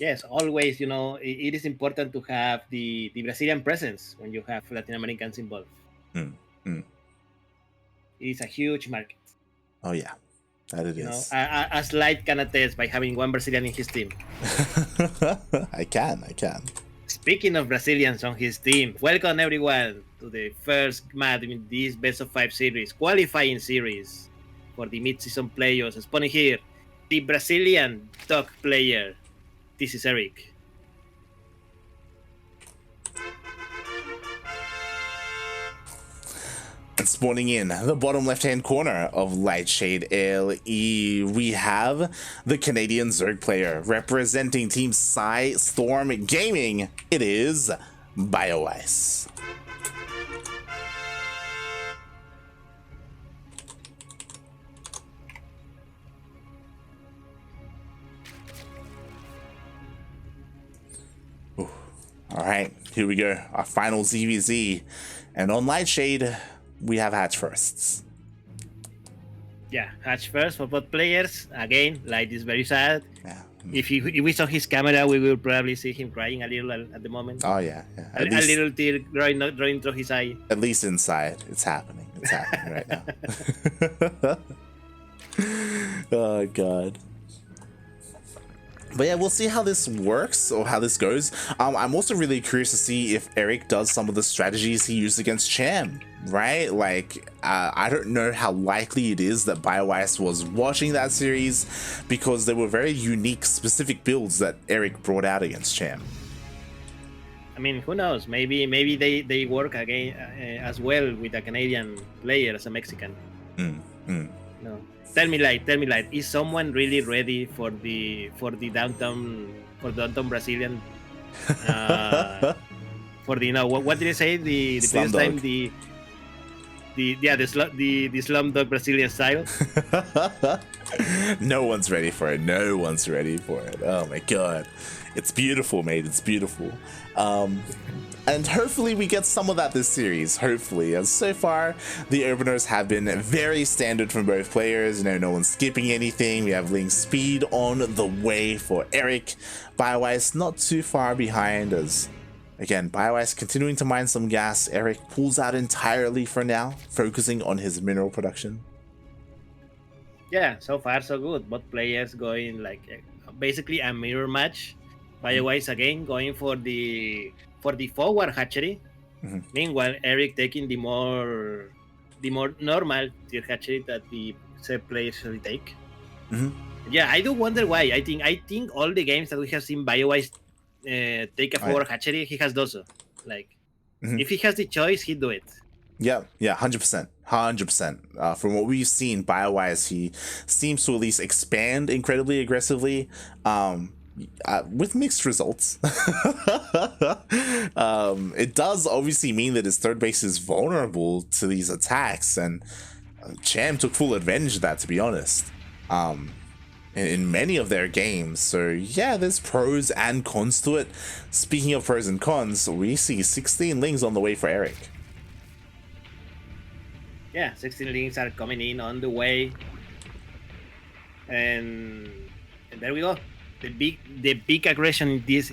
Yes, always, it is important to have the Brazilian presence when you have Latin Americans involved. Mm, mm. It is a huge market. Oh yeah, that it is. A slight can attest by having one Brazilian in his team. I can. Speaking of Brazilians on his team, welcome everyone to the first match in this best of 5 series, qualifying series for the mid-season playoffs. Spawning here, the Brazilian top player. This is Erik. And spawning in the bottom left-hand corner of Lightshade LE, we have the Canadian Zerg player representing Team Storm Gaming. It is Bioice. All right, here we go. Our final ZvZ. And on Lightshade, we have Hatch firsts. Yeah, Hatch first for both players. Again, Light is very sad. Yeah. If we saw his camera, we will probably see him crying a little at the moment. Oh yeah. A little tear drawing through his eye. At least inside, it's happening. It's happening right now. Oh god. But yeah, we'll see how this works or how this goes. I'm also really curious to see if Erik does some of the strategies he used against Cham, right? Like, I don't know how likely it is that Bioice was watching that series, because there were very unique, specific builds that Erik brought out against Cham. I mean, who knows? Maybe they work again as well with a Canadian player as a Mexican. No. Tell me, Light. Is someone really ready for the downtown Brazilian? For the what did I say? The previous time the Slumdog Brazilian style. No one's ready for it. No one's ready for it. Oh my god, it's beautiful, mate. It's beautiful. And hopefully we get some of that this series, hopefully, as so far the openers have been very standard from both players. No one's skipping anything. We have Link speed on the way for Erik. Bioice not too far behind, as again, Bioice continuing to mine some gas. Erik pulls out entirely for now, focusing on his mineral production. Yeah, so far so good. Both players going like basically a mirror match. Bioice again going for the forward hatchery. Meanwhile, Erik taking the more normal tier hatchery that the set players should take. Yeah, I do wonder why. I think all the games that we have seen Bioice take a forward hatchery, he has done so. Like, if he has the choice, he'd do it. Yeah, 100%. 100%. From what we've seen, Bioice, he seems to at least expand incredibly aggressively. With mixed results. It does obviously mean that his third base is vulnerable to these attacks, and Cham took full advantage of that, to be honest, in many of their games. So yeah, there's pros and cons to it. Speaking of pros and cons, we see 16 Lings on the way for Erik. Yeah, 16 Lings are coming in on the way, and there we go. The big aggression in this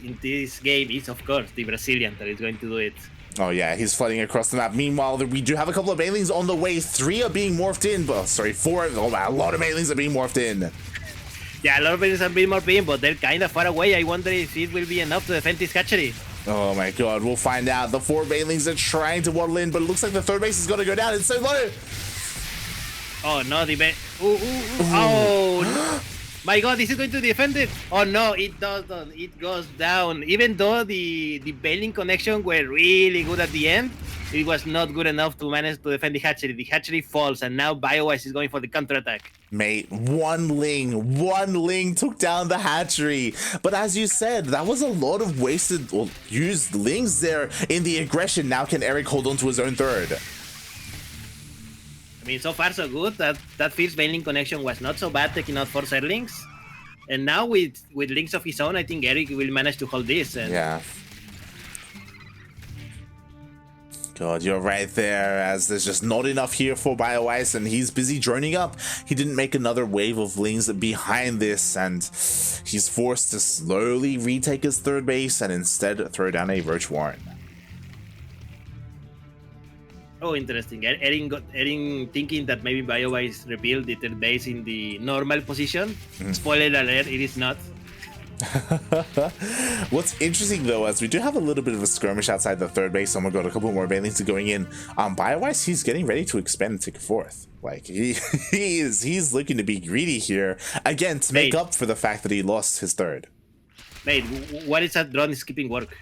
game is, of course, the Brazilian that is going to do it. Oh yeah, he's flooding across the map. Meanwhile, we do have a couple of Banelings on the way. 3 are being morphed in, but sorry, 4. Oh man, a lot of Banelings are being morphed in. Yeah, a lot of Banelings are being morphed in, but they're kind of far away. I wonder if it will be enough to defend this hatchery. Oh my god, we'll find out. The 4 Banelings are trying to waddle in, but it looks like the third base is going to go down. It's so low. Oh no, oh no. My god, this is going to defend it. Oh no, it doesn't. It goes down. Even though the bailing connection were really good at the end, it was not good enough to manage to defend the hatchery. The hatchery falls, and now Bioice is going for the counterattack. Mate, one ling took down the hatchery. But as you said, that was a lot of wasted or used lings there in the aggression. Now can Erik hold on to his own third? I mean, so far so good. That first bailing connection was not so bad, taking out 4 Zerlings. And now with Lings of his own, I think Erik will manage to hold this. And yeah. God, you're right there, as there's just not enough here for Bioice, and he's busy droning up. He didn't make another wave of Lings behind this, and he's forced to slowly retake his third base and instead throw down a Roach Warren. Oh, interesting. Erin thinking that maybe Bioice revealed the third base in the normal position. Spoiler alert, it is not. What's interesting though, as we do have a little bit of a skirmish outside the third base, someone got a couple more banelings going in. Bioice, he's getting ready to expand and take a fourth. Like he's looking to be greedy here again to make up for the fact that he lost his third. Mate, what is that drone skipping work?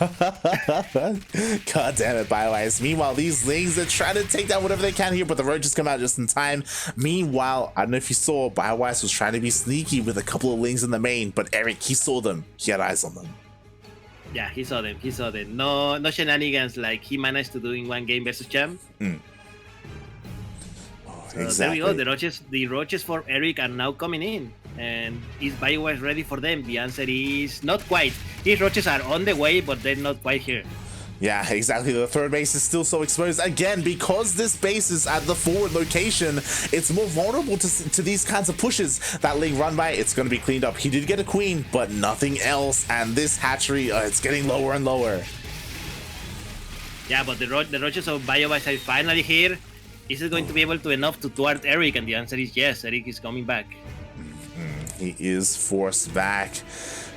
God damn it, Bioice. Meanwhile, these Lings are trying to take down whatever they can here, but the roaches come out just in time. Meanwhile, I don't know if you saw, Bioice was trying to be sneaky with a couple of Lings in the main, but Erik, he saw them. He had eyes on them. Yeah, he saw them. No shenanigans like he managed to do in one game versus Champ. So exactly. There we go. The roaches for Erik are now coming in. And is Bioice ready for them? The answer is not quite. These roaches are on the way, but they're not quite here. Yeah, exactly. The third base is still so exposed. Again, because this base is at the forward location, it's more vulnerable to these kinds of pushes. That Ling run by, it's going to be cleaned up. He did get a queen, but nothing else. And this hatchery, it's getting lower and lower. Yeah, but the roaches of Bioice are finally here. Is it going to be able to enough to thwart Erik? And the answer is yes. Erik is coming back. He is forced back.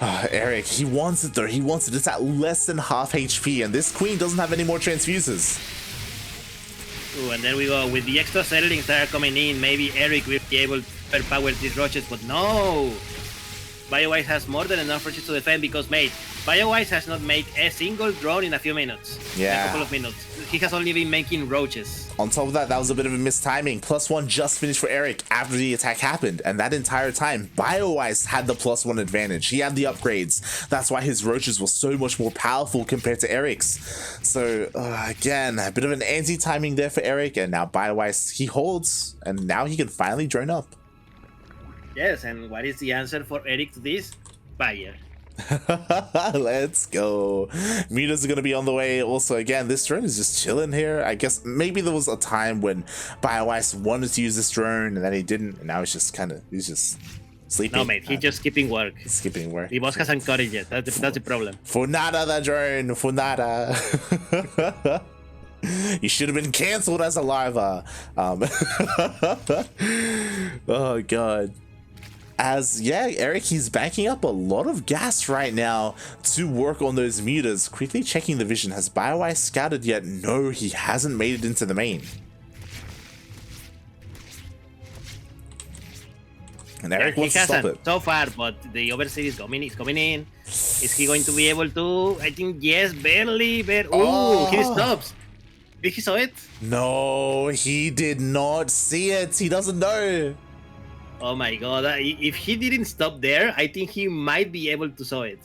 Erik, he wants it though. He wants it. It's at less than half HP, and this queen doesn't have any more transfuses. Ooh, and there we go. With the extra settlings that are coming in, maybe Erik will be able to overpower these roaches, but no! Bioice has more than enough roaches to defend because, mate, Bioice has not made a single drone in a few minutes. Yeah. A couple of minutes. He has only been making roaches. On top of that, that was a bit of a mistiming. +1 just finished for Erik after the attack happened, and that entire time, Bioice had the +1 advantage. He had the upgrades. That's why his roaches were so much more powerful compared to Erik's. So, again, a bit of an anti-timing there for Erik, and now Bioice, he holds, and now he can finally drone up. Yes, and what is the answer for Erik to this? Fire. Let's go. Mutas are going to be on the way. Also, again, this drone is just chilling here. I guess maybe there was a time when Bioice wanted to use this drone and then he didn't, and now he's just sleeping. No, mate, he's just skipping work. Skipping work. The boss hasn't encouraged it. That's the problem. For nada, the drone. For nada. You should have been cancelled as a larva. Oh, God. As, yeah, Erik, he's banking up a lot of gas right now to work on those mutas. Quickly checking the vision. Has Bioice scouted yet? No, he hasn't made it into the main. And Erik wants to stop it. So far, but the overseer is coming in. Is he going to be able to? I think yes, barely. Ooh, he stops. Did he saw it? No, he did not see it. He doesn't know. Oh my god, if he didn't stop there, I think he might be able to saw it.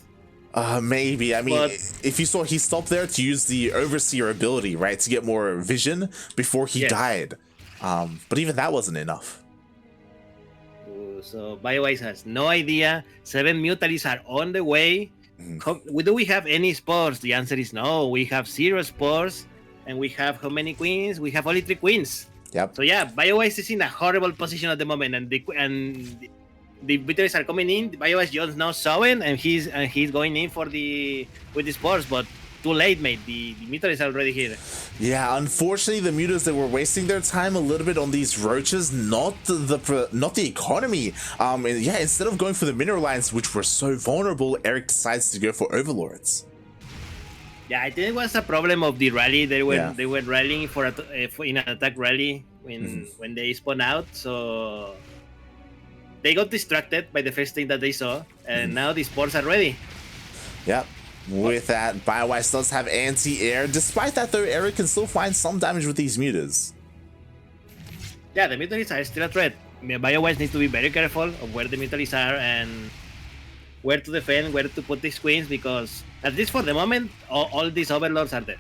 Maybe. I mean, if you saw, he stopped there to use the Overseer ability, right? To get more vision before he died. But even that wasn't enough. So Bioice has no idea. 7 Mutalis are on the way. Do we have any spores? The answer is no. We have 0 spores. And we have how many queens? We have only 3 queens. Yep. So yeah, Bioice is in a horrible position at the moment, and the Mutalis are coming in. Bioice just now sowing, and he's going in with the spores, but too late, mate. The Mutalis are already here. Yeah, unfortunately, the mutas, they were wasting their time a little bit on these roaches, not the economy. And yeah, instead of going for the mineral lines, which were so vulnerable, Erik decides to go for overlords. Yeah, I think it was a problem of the rally. They were rallying for in an attack rally when they spawn out. So they got distracted by the first thing that they saw, and now the spores are ready. Yep. With that, Bioice does have anti-air. Despite that, though, Erik can still find some damage with these mutas. Yeah, the Mutalis are still a threat. Bioice needs to be very careful of where the Mutalis are and where to defend, where to put these queens, because at least for the moment, all these overlords are dead.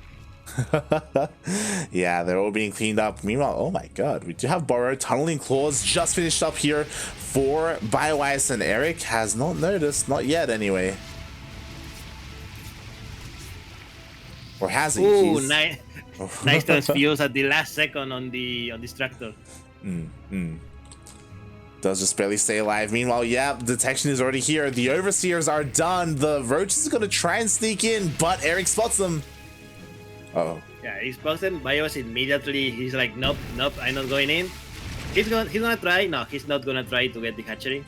Yeah, they're all being cleaned up. Meanwhile, oh my god, we do have BotA. Tunneling Claws just finished up here for Bioice, and Erik has not noticed, not yet anyway. Or has he? Ooh, Nice transfuse at the last second on the Destructor. Does just barely stay alive. Meanwhile, yeah, detection is already here. The Overseers are done. The Roaches are going to try and sneak in, but Erik spots them. Uh-oh. Yeah, he spots them. Bioice immediately, he's like, nope, I'm not going in. He's gonna try. No, he's not gonna try to get the hatchery.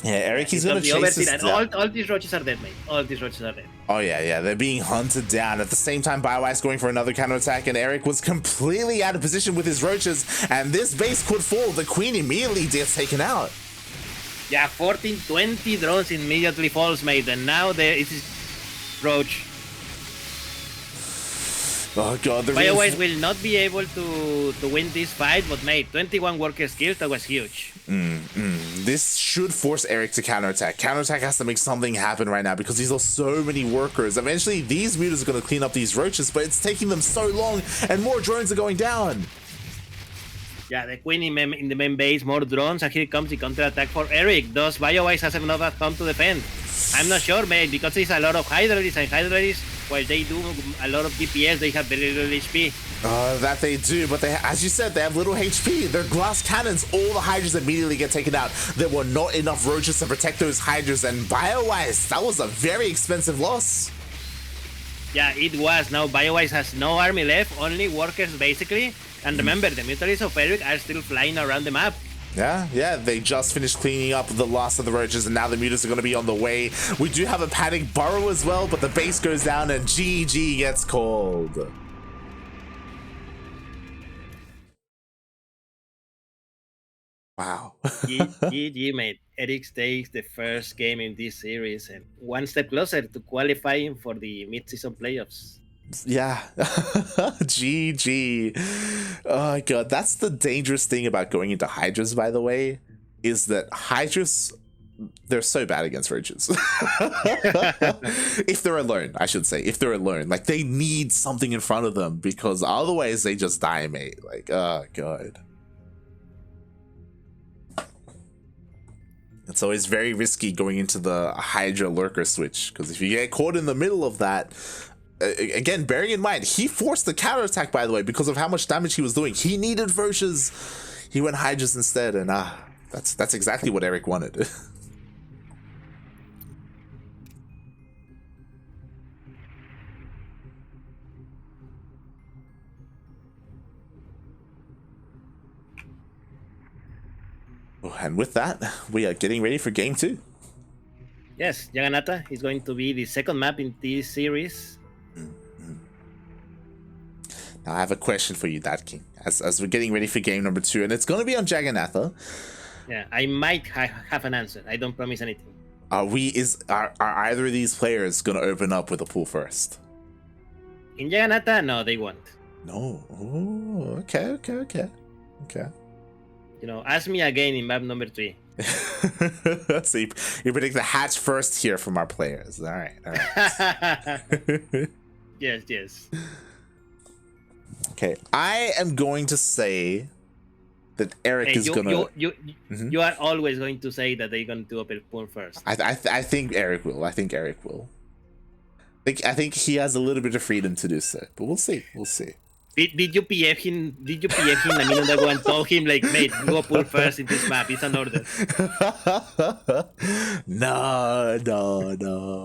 Yeah, Erik, he's gonna chase this and all these Roaches are dead, mate. All these Roaches are dead. Oh yeah, they're being hunted down. At the same time, Bioice going for another counterattack, and Erik was completely out of position with his Roaches, and this base could fall. The Queen immediately gets taken out. Yeah, 14, 20 drones immediately falls, mate, and now there is Roach. Oh god, the Bioice will not be able to win this fight, but mate, 21 workers killed, that was huge. This should force Erik to counterattack. Counterattack has to make something happen right now because these are so many workers. Eventually, these mutants are going to clean up these Roaches, but it's taking them so long, and more drones are going down. Yeah, the Queen in the main base, more drones, and here comes the counterattack for Erik. Does Bioice has enough come to defend? I'm not sure, mate, because there's a lot of Hydralis, and Hydralis, while they do a lot of DPS, they have very little HP. That they do, but they, as you said, they have little HP. They're glass cannons. All the Hydras immediately get taken out. There were not enough Roaches to protect those Hydras, and Bioice, that was a very expensive loss. Yeah, it was. Now Bioice has no army left, only workers basically. And remember, the mutalis of Erik are still flying around the map. Yeah, they just finished cleaning up the last of the Roaches, and now the mutants are going to be on the way. We do have a panic burrow as well, but the base goes down and GG gets called. Wow. GG, mate. Erik takes the first game in this series and one step closer to qualifying for the mid-season playoffs. Yeah. GG. Oh god, that's the dangerous thing about going into Hydras, by the way, is that Hydras, they're so bad against Roaches. If they're alone, I should say. If they're alone. Like, they need something in front of them, because otherwise they just die, mate. Like, oh god. It's always very risky going into the Hydra Lurker switch, because if you get caught in the middle of that, again, bearing in mind, he forced the counterattack, by the way, because of how much damage he was doing. He needed Roaches. He went Hydras instead, and that's exactly what Erik wanted. And with that, we are getting ready for game 2. Yes, Jagannatha is going to be the second map in this series. Now, I have a question for you, Dad King, as we're getting ready for game number 2, and it's going to be on Jagannatha. Yeah, I might have an answer. I don't promise anything. Are either of these players going to open up with a pool first? In Jagannatha, no, they won't. No. Oh, okay. You know, ask me again in map number 3. So you predict the hatch first here from our players. All right. Yes. Okay, I am going to say that Erik is gonna. You are always going to say that they're going to open pool first. I think Erik will. I think he has a little bit of freedom to do so, but we'll see. Did you PF him? Did you PF him a minute ago and told him, like, mate, go pull first in this map? It's an order. No.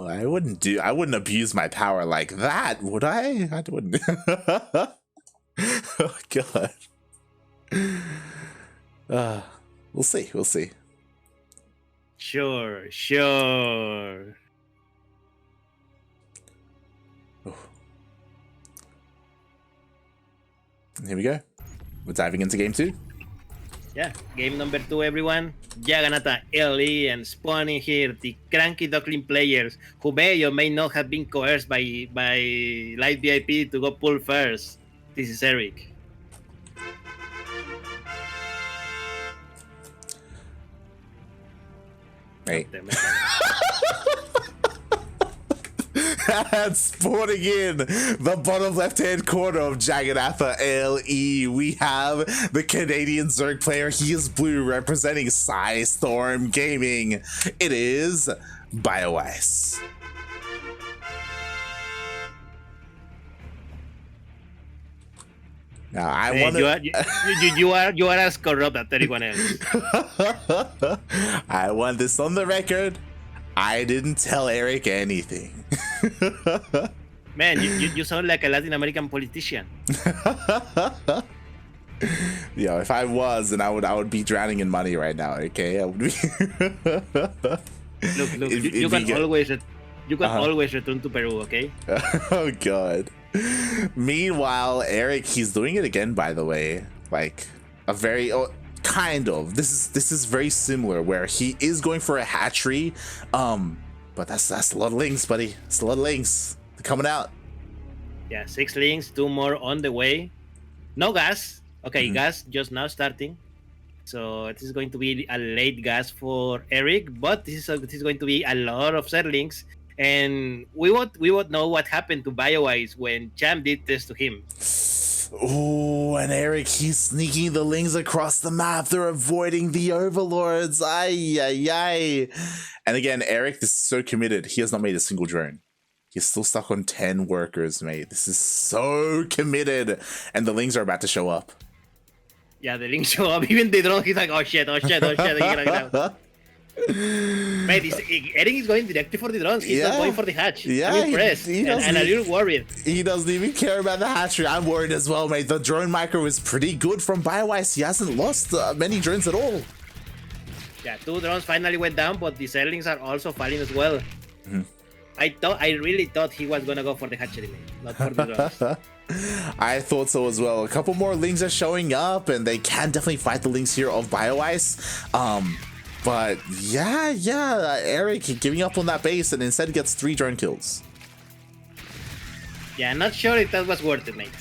I wouldn't abuse my power like that, would I? I wouldn't. Oh god. We'll see. Sure. Here we go. We're diving into game 2. Yeah, game number 2, everyone. Jagannatha, LE, and spawning here the CranKy Duckling players who may or may not have been coerced by Light VIP to go pull first. This is Erik. Hey. And spawning in the bottom left-hand corner of Jagannatha LE, we have the Canadian Zerg player. He is blue, representing Storm Gaming. It is Bioice. Now I want you are as corrupt as everyone else. I want this on the record. I didn't tell Erik anything. Man, you sound like a Latin American politician. Yeah, if I was, then I would be drowning in money right now. Okay, I would be. Look, you can always return to Peru. Okay. Oh God. Meanwhile, Erik, he's doing it again. By the way, like a very kind of. This is very similar, where he is going for a hatchery. But that's a lot of links, buddy. It's a lot of links. They're coming out. Yeah, 6 links, 2 more on the way. No gas. Okay, gas just now starting. So it is going to be a late gas for Erik, but this is going to be a lot of Zerlings, and we would know what happened to Bioice when Cham did this to him. Oh, and Erik, he's sneaking the lings across the map. They're avoiding the overlords. Ay, ay, ay. And again, Erik, this is so committed. He has not made a single drone. He's still stuck on 10 workers, mate. This is so committed. And the lings are about to show up. Yeah, the lings show up. Even the drone, he's like, oh shit. Mate, Erik is going directly for the drones. He's not going for the hatch. Yeah, I'm impressed. And a little worried. He doesn't even care about the hatchery. I'm worried as well, mate. The drone micro is pretty good from Bioice. He hasn't lost many drones at all. Yeah, 2 drones finally went down, but the Zerlings are also falling as well. I really thought he was gonna go for the hatchery, mate, not for the drones. I thought so as well. A couple more lings are showing up, and they can definitely fight the lings here of Bioice. But yeah, Erik giving up on that base and instead gets 3 drone kills. Yeah, I'm not sure if that was worth it, mate.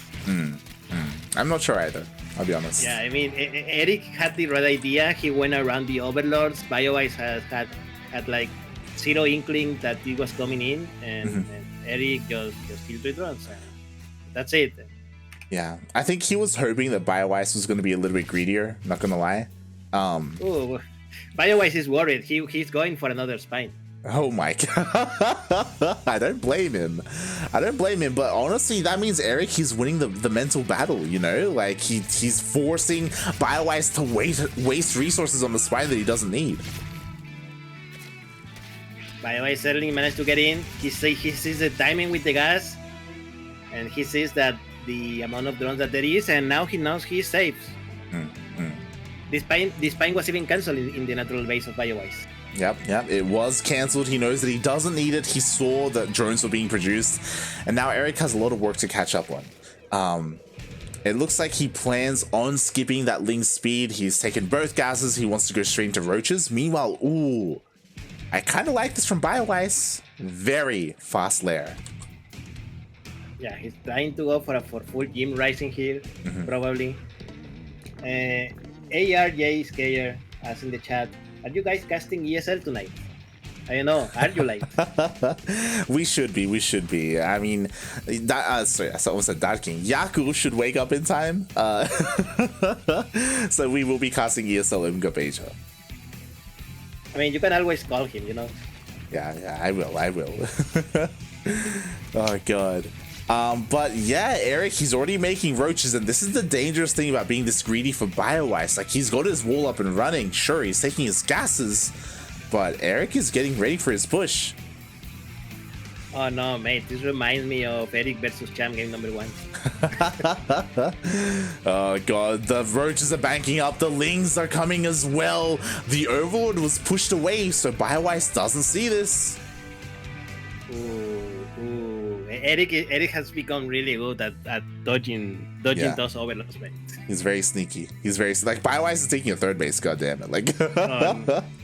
I'm not sure either, I'll be honest. Yeah, I mean, Erik had the right idea. He went around the overlords. Bioice had like 0 inkling that he was coming in, and Erik just killed 3 drones. That's it. Yeah, I think he was hoping that Bioice was going to be a little bit greedier, not going to lie. Bioice is worried. He's going for another spine. Oh my God. I don't blame him. But honestly, that means Erik, he's winning the mental battle, you know? Like, he's forcing Bioice to waste resources on the spine that he doesn't need. Bioice certainly managed to get in. He sees the timing with the gas, and he sees that the amount of drones that there is, and now he knows he's safe. This spine was even cancelled in the natural base of Bioice. Yep, it was cancelled. He knows that he doesn't need it. He saw that drones were being produced, and now Erik has a lot of work to catch up on. It looks like he plans on skipping that ling speed. He's taken both gases. He wants to go straight into roaches. Meanwhile, I kind of like this from Bioice. Very fast lair. Yeah, he's trying to go for full gym rising here, probably. ARJ Skayer asks in the chat, are you guys casting ESL tonight? I don't know. Are you like? We should be. I mean, sorry, I almost said Dark King. Yaku should wake up in time. So we will be casting ESL in Gabeja. I mean, you can always call him, you know? Yeah, I will. Oh, God. But yeah, Erik, he's already making roaches, and this is the dangerous thing about being this greedy for Bioice. Like, he's got his wall up and running. Sure, he's taking his gases, but Erik is getting ready for his push. Oh no, mate, this reminds me of Erik versus Cham game number 1. Oh God, the roaches are banking up, the lings are coming as well. The overlord was pushed away, so Bioice doesn't see this. Erik has become really good at dodging those overlords, mate. He's very sneaky. Like, Bioice is taking a third base, goddammit. Like,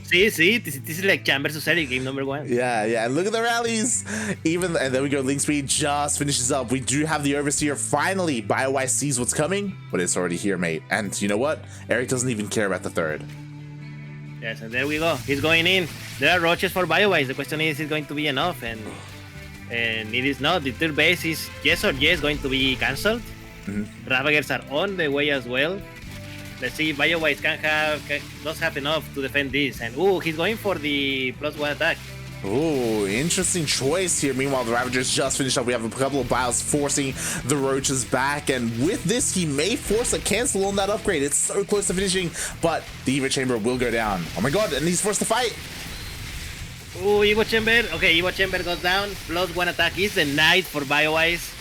see, this is like Cham versus Erik game number 1. Yeah, and look at the rallies. And there we go, Link Speed just finishes up. We do have the Overseer. Finally, Bioice sees what's coming, but it's already here, mate. And you know what? Erik doesn't even care about the third. Yes, and there we go. He's going in. There are roaches for Bioice. The question is it going to be enough? And it is not. The third base is yes going to be cancelled. Ravagers are on the way as well. Let's see if Bioice does have enough to defend this. And he's going for the +1 attack. Ooh, interesting choice here. Meanwhile, the Ravagers just finished up. We have a couple of Bios forcing the Roaches back, and with this, he may force a cancel on that upgrade. It's so close to finishing, but the Evo Chamber will go down. Oh my god, and he's forced to fight. Ooh, Evo Chamber. Okay, Evo Chamber goes down. +1 attack is denied for Bioice.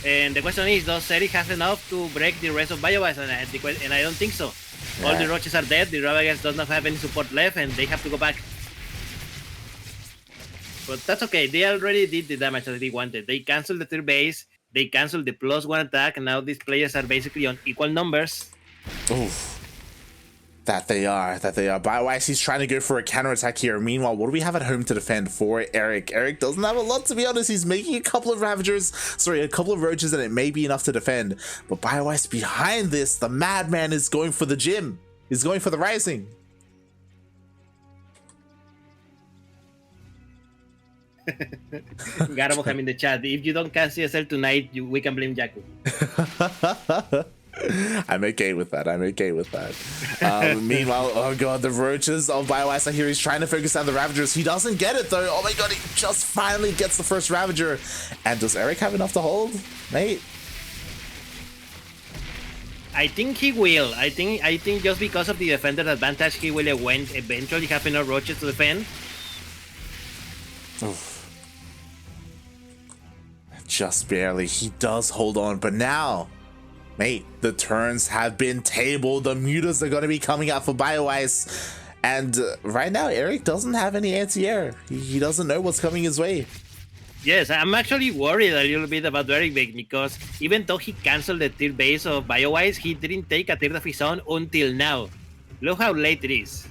And the question is, does Erik have enough to break the rest of Bioice? And I don't think so. Yeah. All the Roaches are dead. The Ravagers does not have any support left, and they have to go back. But that's okay. They already did the damage that they wanted. They canceled the third base. They canceled the +1 attack. And now these players are basically on equal numbers. Oof. That they are. Bioice, he's trying to go for a counterattack here. Meanwhile, what do we have at home to defend for Erik? Erik doesn't have a lot, to be honest. He's making a couple of Roaches, and it may be enough to defend. But Bioice behind this, the madman is going for the gym. He's going for the rising. Garbo in the chat. If you don't cast CSL tonight, we can blame Jakku. I'm okay with that. Meanwhile, oh god, the Roaches of Bioice are here. He's trying to focus on the Ravagers. He doesn't get it though. Oh my god, he just finally gets the first Ravager. And does Erik have enough to hold, mate? I think he will. I think just because of the defender advantage, he will eventually have enough Roaches to defend. Oof. Just barely. He does hold on, but now, mate, the turns have been tabled. The mutas are going to be coming out for Bioice. And right now, Erik doesn't have any anti-air. He doesn't know what's coming his way. Yes, I'm actually worried a little bit about Erik because even though he canceled the tier base of Bioice, he didn't take a tier of his own until now. Look how late it is.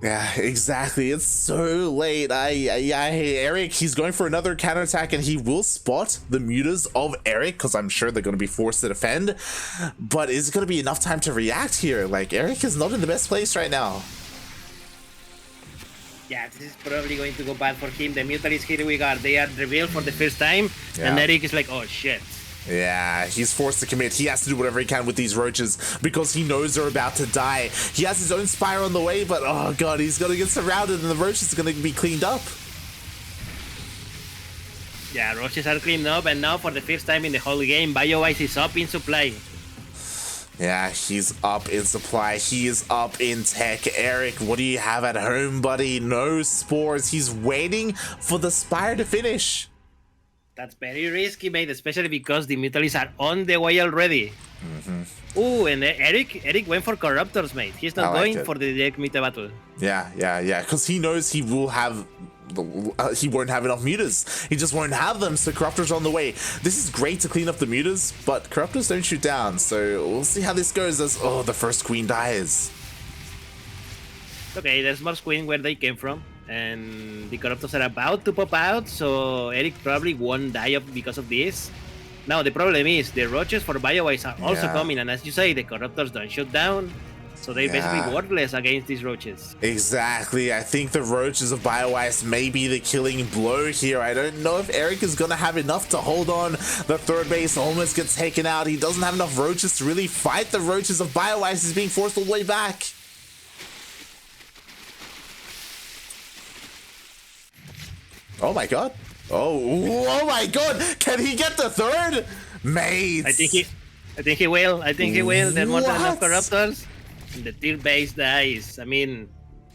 Yeah, exactly. It's so late. Erik, he's going for another counterattack, and he will spot the mutas of Erik because I'm sure they're going to be forced to defend. But is it going to be enough time to react here? Like, Erik is not in the best place right now. Yeah, this is probably going to go bad for him. The mutalies here we got. They are revealed for the first time, and Erik is like, oh shit. Yeah, he's forced to commit. He has to do whatever he can with these Roaches because he knows they're about to die. He has his own Spire on the way, but oh god, he's going to get surrounded and the Roaches are going to be cleaned up. Yeah, Roaches are cleaned up, and now for the first time in the whole game, Bioice is up in supply. Yeah, he's up in supply. He is up in tech. Erik, what do you have at home, buddy? No spores. He's waiting for the Spire to finish. That's very risky, mate, especially because the mutalies are on the way already. Mm-hmm. Ooh, and Erik went for Corruptors, mate. He's not going for the direct meta battle. Yeah, because he knows he will have... he won't have enough mutas. He just won't have them, so Corruptors are on the way. This is great to clean up the mutas, but Corruptors don't shoot down, so we'll see how this goes as, oh, the first queen dies. Okay, there's more queen where they came from. And the Corruptors are about to pop out, so Erik probably won't die because of this. Now, the problem is the Roaches for Bioice are also coming, and as you say, the Corruptors don't shoot down, so they're basically worthless against these Roaches. Exactly. I think the Roaches of Bioice may be the killing blow here. I don't know if Erik is going to have enough to hold on. The third base almost gets taken out. He doesn't have enough Roaches to really fight the Roaches of Bioice. He's being forced all the way back. Oh my god. Oh my god. Can he get the third? Mate. I think he will. There's more than enough Corruptors. And the tier base dies. I mean,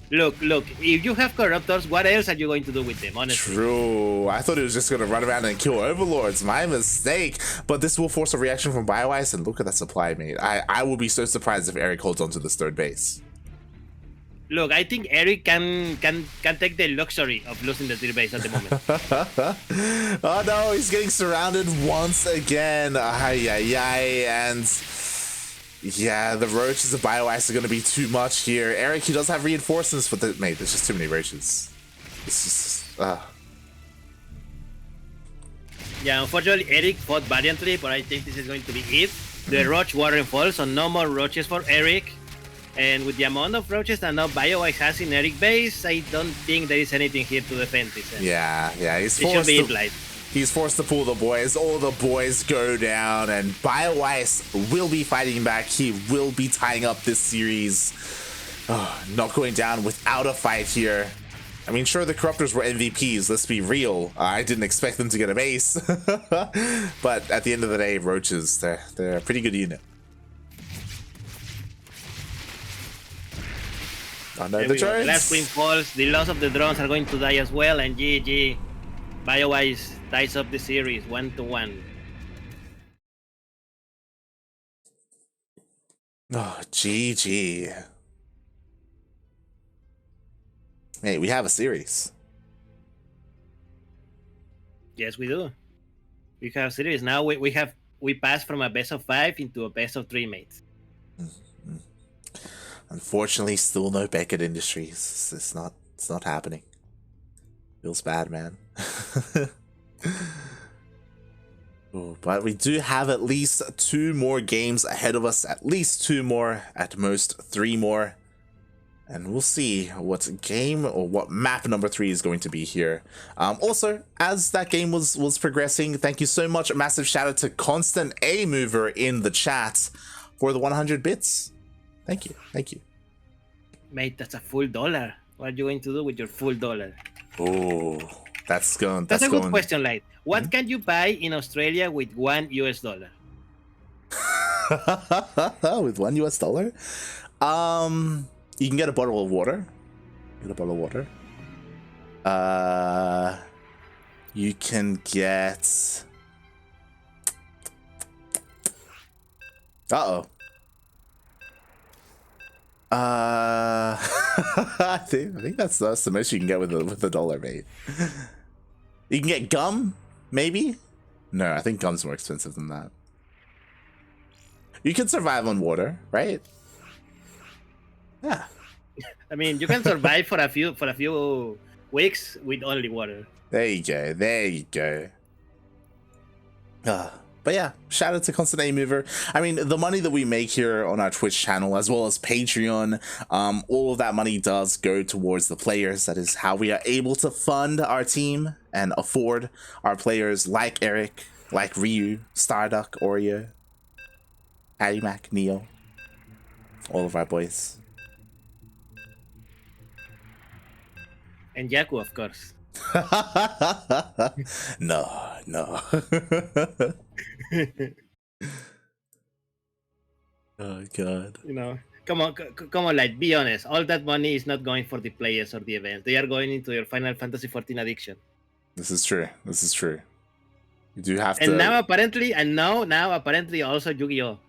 look. If you have Corruptors, what else are you going to do with them, honestly? True. I thought he was just going to run around and kill Overlords. My mistake. But this will force a reaction from Bioice, and look at that supply, mate. I will be so surprised if Erik holds on to this third base. Look, I think Erik can take the luxury of losing the tier base at the moment. Oh no, he's getting surrounded once again. And yeah, the Roaches of Bioice are going to be too much here. Erik, he does have reinforcements, but mate, there's just too many Roaches. It's just, Yeah, unfortunately, Erik fought valiantly, but I think this is going to be it. The Roach Warren falls, so no more Roaches for Erik. And with the amount of Roaches that now Bioice has in Erik base, I don't think there is anything here to defend this. Yeah, he's forced to pull the boys. All the boys go down, and Bioice will be fighting back. He will be tying up this series. Oh, not going down without a fight here. I mean, sure, the Corruptors were MVPs, let's be real. I didn't expect them to get a base. But at the end of the day, Roaches, they're a pretty good unit. Oh no, the drones! The last queen falls, the loss of the drones are going to die as well, and GG. Bioice ties up the series 1-1. Oh, GG. Hey, we have a series. Yes, we do. We have series now. We passed from a best of 5 into a best of 3, mates. Unfortunately, still no Beckett Industries. It's not happening. Feels bad, man. Ooh, but we do have at least 2 more games ahead of us. At least 2 more, at most 3 more. And we'll see what game or what map number 3 is going to be here. Also, as that game was progressing, thank you so much. A massive shout out to Constant A Mover in the chat for the 100 bits. Thank you. Thank you. Mate, that's a full $1. What are you going to do with your full $1? Oh, that's going. That's a good question, like, what can you buy in Australia with $1 US? With $1 US? You can get a bottle of water. Get a bottle of water. You can get. Uh-oh. I think that's the most you can get with the $1, mate. You can get gum, maybe? No, I think gum's more expensive than that. You can survive on water, right? Yeah. I mean, you can survive for a few weeks with only water. There you go. There you go. But yeah, shout out to Constant A Mover. I mean, the money that we make here on our Twitch channel, as well as Patreon, all of that money does go towards the players. That is how we are able to fund our team and afford our players like Erik, like Ryu, Starduck, Oreo, Patty Mac, Neo, all of our boys. And Yaku, of course. No. Oh god. You know, come on, like, be honest. All that money is not going for the players or the events. They are going into your Final Fantasy 14 addiction. This is true. You do have to. And now apparently also Yu-Gi-Oh.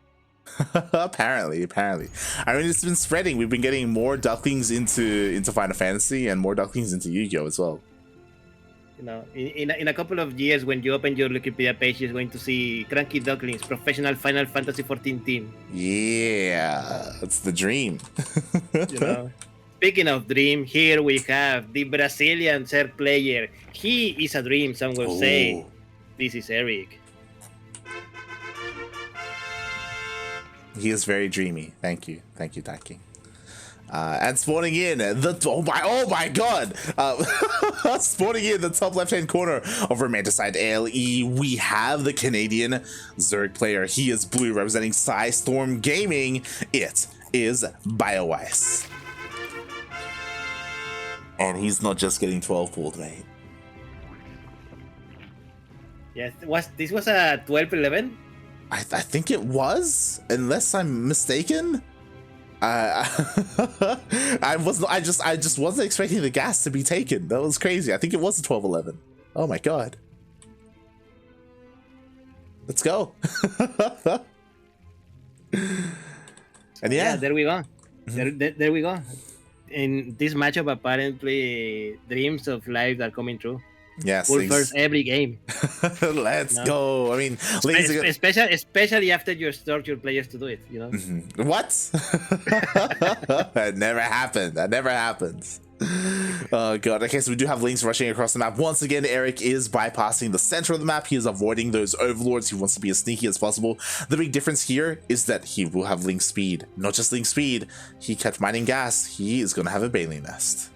apparently. I mean, it's been spreading. We've been getting more Ducklings into Final Fantasy and more Ducklings into Yu-Gi-Oh as well. You know, in a couple of years, when you open your Wikipedia page, you're going to see CranKy Ducklings, professional Final Fantasy 14 team. Yeah, that's the dream. You know, speaking of dream, here we have the Brazilian third player. He is a dream. Some will say, this is Erik. He is very dreamy. Thank you, Ducking. And spawning in oh my god! Spawning in the top left-hand corner of Romanticide ALE, we have the Canadian Zerg player. He is blue, representing Storm Gaming. It is Bioice. And he's not just getting 12 pulled, mate. Yes, this was a 12-11? I think it was, unless I'm mistaken. I just wasn't expecting the gas to be taken. That was crazy. I think it was a 12-11. Oh my god. Let's go. And yeah, there we go. There we go. In this matchup, apparently dreams of life are coming true. Yes, full first every game. Let's go. I mean, especially after you start your players to do it, you know. What? That never happened. That never happens. Oh god. Okay, so we do have Lynx rushing across the map. Once again, Erik is bypassing the center of the map. He is avoiding those overlords. He wants to be as sneaky as possible. The big difference here is that he will have Lynx speed. Not just Lynx speed. He kept mining gas. He is going to have a Bailey nest.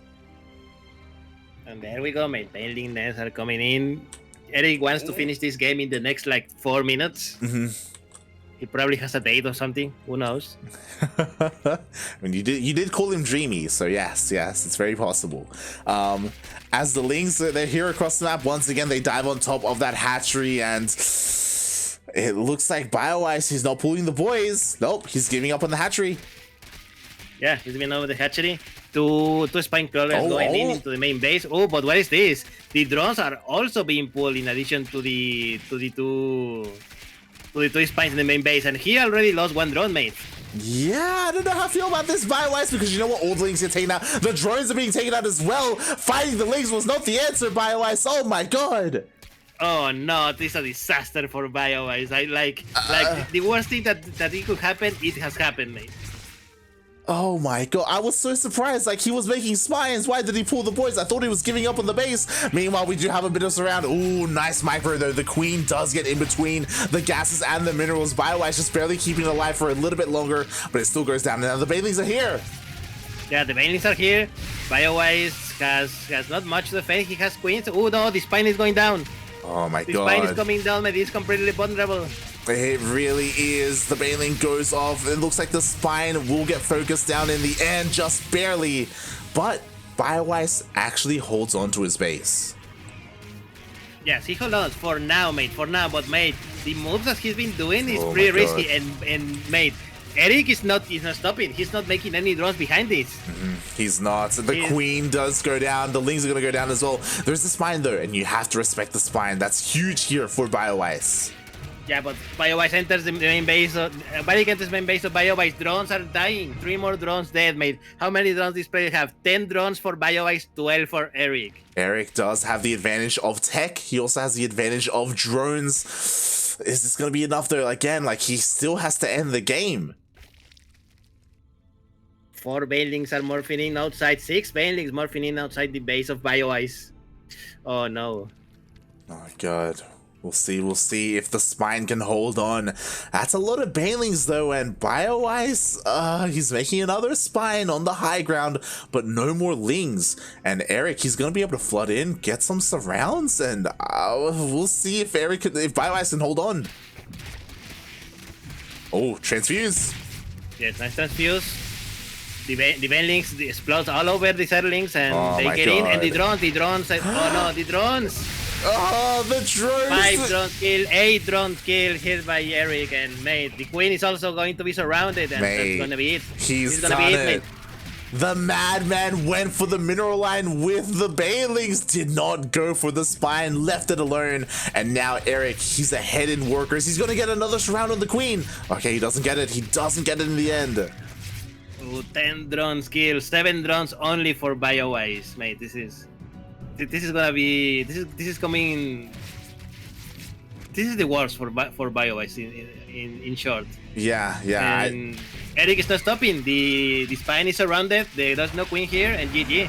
And there we go, mate. Bailey nests are coming in. Erik wants to finish this game in the next, like, 4 minutes. He probably has a date or something. Who knows? I mean, you did call him Dreamy, so yes, it's very possible. As the Lings, they're here across the map once again. They dive on top of that hatchery, and it looks like Bioice, he's not pulling the boys. Nope, he's giving up on the hatchery. Yeah, he's been over the hatchery. Two spine crawlers going into the main base. Oh, but what is this? The drones are also being pulled in addition to the two spines in the main base, and he already lost one drone, mate. Yeah, I don't know how I feel about this Bioice, because you know what, all the Lings get taken out. The drones are being taken out as well. Fighting the Lings was not the answer, Bioice. Oh my god. Oh no, this is a disaster for Bioice. Like the worst thing that it could happen, it has happened, mate. Oh my god, I was so surprised. Like, he was making spines. Why did he pull the boys? I thought he was giving up on the base. Meanwhile, we do have a bit of surround. Ooh, nice micro though. The Queen does get in between the gases and the minerals. Bioice just barely keeping it alive for a little bit longer, but it still goes down. Now the Banelings are here. Yeah, the Banelings are here. Bioice has not much to defend. He has Queens. Oh no, the spine is going down. Oh my god. The spine is coming down, but he's completely vulnerable. It really is. The Baneling goes off. It looks like the spine will get focused down in the end, just barely. But Bioice actually holds on to his base. Yes, he holds on for now, mate. For now, but mate, the moves that he's been doing is Oh pretty my God. risky. And mate, Erik is not stopping. He's not making any drones behind this. He's not. The Queen does go down. The Lings are going to go down as well. There's the spine though, and you have to respect the spine. That's huge here for Bioice. Yeah, but Bioice enters the main base. Erik enters the main base of Bioice. Drones are dying. 3 more drones dead, mate. How many drones this player have? 10 drones for Bioice, 12 for Erik. Erik does have the advantage of tech. He also has the advantage of drones. Is this going to be enough though? Again, like, he still has to end the game. 4 Banelings are morphing in outside. 6 Banelings morphing in outside the base of Bioice. Oh no. Oh my god. We'll see if the spine can hold on. That's a lot of Banelings though, and Bioice, he's making another spine on the high ground, but no more Lings. And Erik, he's gonna be able to flood in, get some surrounds, and we'll see if Bioice can hold on. Oh, transfuse. Yes, nice transfuse. The Banelings explodes all over the Zerlings, and they get in, and the drones, oh no, the drones! Oh, the drones! 5 drones kill, 8 drones kill, hit by Erik, and mate, the Queen is also going to be surrounded, and that's gonna be it. He's gonna done be it. mate. The Madman went for the mineral line with the Banelings, did not go for the spine, left it alone, and now Erik, he's ahead in workers. He's gonna get another surround on the Queen. Okay, he doesn't get it. He doesn't get it in the end. Ooh, 10 drones kill, 7 drones only for Bioice, mate. This is gonna be this is coming. This is the worst for Bioice in short. Yeah. And Erik is not stopping. The spine is surrounded. There's no Queen here, and GG.